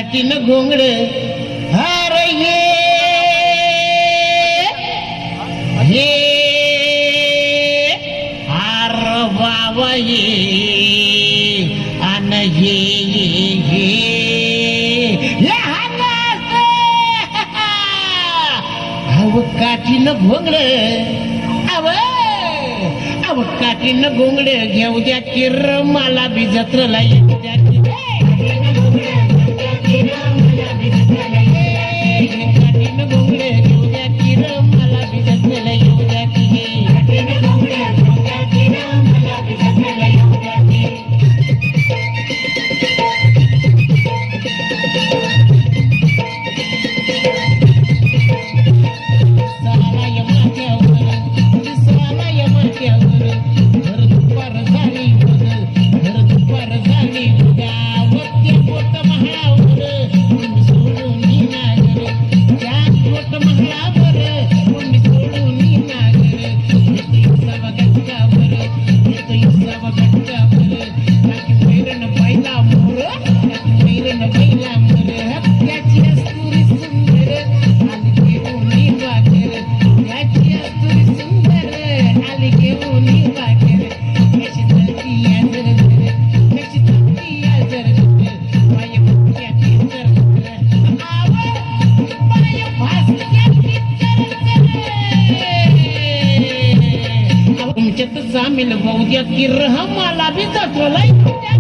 काठीन घोंगड हर ये हार बाबा ये अन ये अव काठीन घोंगड अव काठीन घोंगड घेऊ द्या किर मला बी जत्रला येऊ द्या सामील होऊ द्या की मला बी जटवलाय